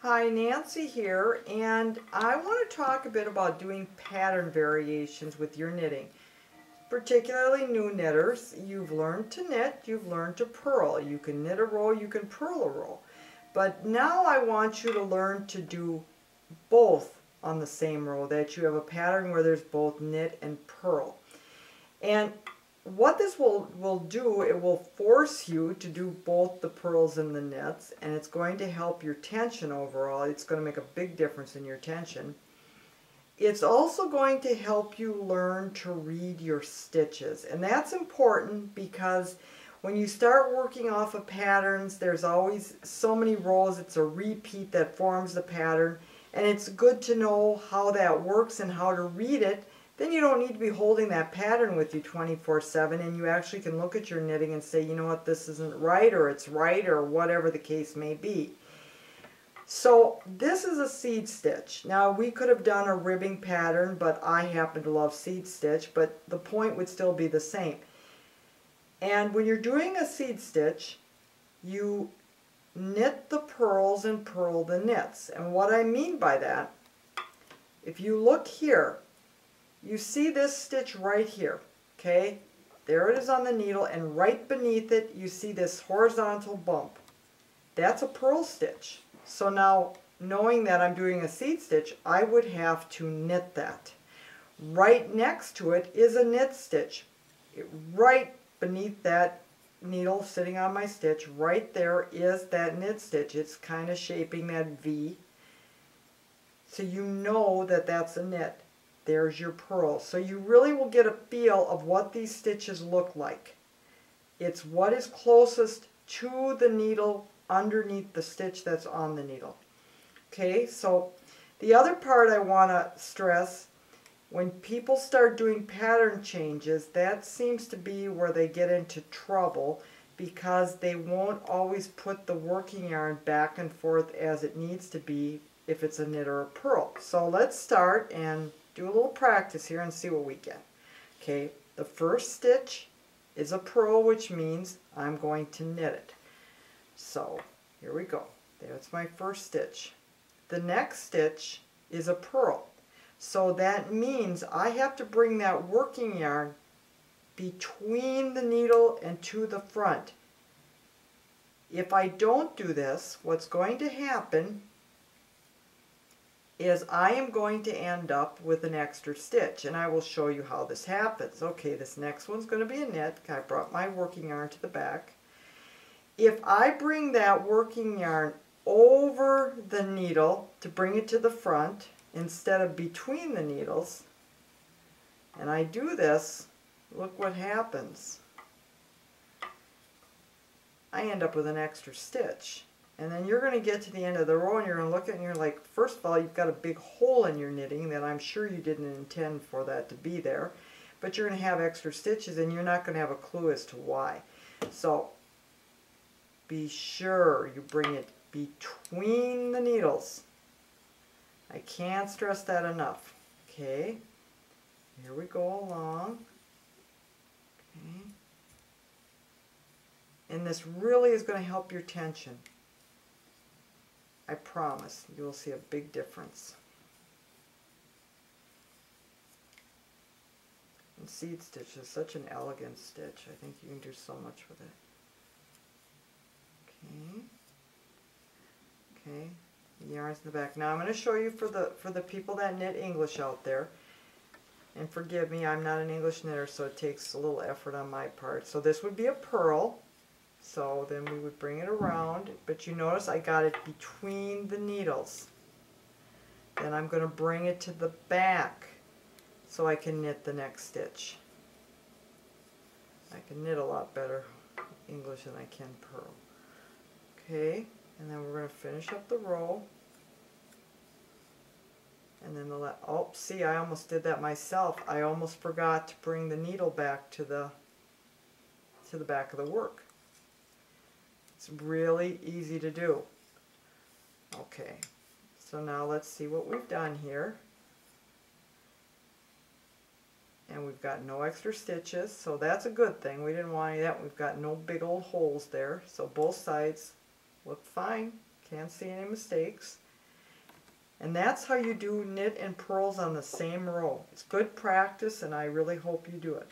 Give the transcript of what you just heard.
Hi, Nancy here, and I want to talk a bit about doing pattern variations with your knitting. Particularly new knitters, you've learned to knit, you've learned to purl. You can knit a row, you can purl a row. But now I want you to learn to do both on the same row, that you have a pattern where there's both knit and purl. And what this will do, it will force you to do both the purls and the knits, and it's going to help your tension overall. It's going to make a big difference in your tension. It's also going to help you learn to read your stitches, and that's important because when you start working off of patterns, there's always so many rows. It's a repeat that forms the pattern, and it's good to know how that works and how to read it. Then you don't need to be holding that pattern with you 24/7, and you actually can look at your knitting and say, you know what, this isn't right, or it's right, or whatever the case may be. So this is a seed stitch. Now we could have done a ribbing pattern, but I happen to love seed stitch, but the point would still be the same. And when you're doing a seed stitch, you knit the purls and purl the knits. And what I mean by that, if you look here, you see this stitch right here, okay? There it is on the needle, and right beneath it you see this horizontal bump. That's a purl stitch. So now, knowing that I'm doing a seed stitch, I would have to knit that. Right next to it is a knit stitch. Right beneath that needle sitting on my stitch, right there is that knit stitch. It's kind of shaping that V. So you know that that's a knit. There's your purl. So you really will get a feel of what these stitches look like. It's what is closest to the needle underneath the stitch that's on the needle. Okay, so the other part I want to stress, when people start doing pattern changes, that seems to be where they get into trouble because they won't always put the working yarn back and forth as it needs to be if it's a knit or a purl. So let's start and do a little practice here and see what we get. Okay, the first stitch is a purl, which means I'm going to knit it. So here we go. That's my first stitch. The next stitch is a purl. So that means I have to bring that working yarn between the needle and to the front. If I don't do this, what's going to happen is I am going to end up with an extra stitch, and I will show you how this happens. Okay, this next one's going to be a knit. I brought my working yarn to the back. If I bring that working yarn over the needle to bring it to the front instead of between the needles, and I do this, look what happens. I end up with an extra stitch. And then you're going to get to the end of the row and you're going to look at it and you're like, first of all, you've got a big hole in your knitting that I'm sure you didn't intend for that to be there. But you're going to have extra stitches and you're not going to have a clue as to why. So be sure you bring it between the needles. I can't stress that enough. Okay, here we go along. Okay. And this really is going to help your tension. I promise you will see a big difference. And seed stitch is such an elegant stitch. I think you can do so much with it. Okay. Okay. The yarn's in the back. Now I'm going to show you for the people that knit English out there. And forgive me, I'm not an English knitter, so it takes a little effort on my part. So this would be a purl. So then we would bring it around, but you notice I got it between the needles. Then I'm going to bring it to the back so I can knit the next stitch. I can knit a lot better English than I can purl. Okay, and then we're going to finish up the row. And then oh, see, I almost did that myself. I almost forgot to bring the needle back to the back of the work. It's really easy to do. Okay, so now let's see what we've done here. And we've got no extra stitches, so that's a good thing. We didn't want any of that. We've got no big old holes there, so both sides look fine. Can't see any mistakes. And that's how you do knit and purls on the same row. It's good practice, and I really hope you do it.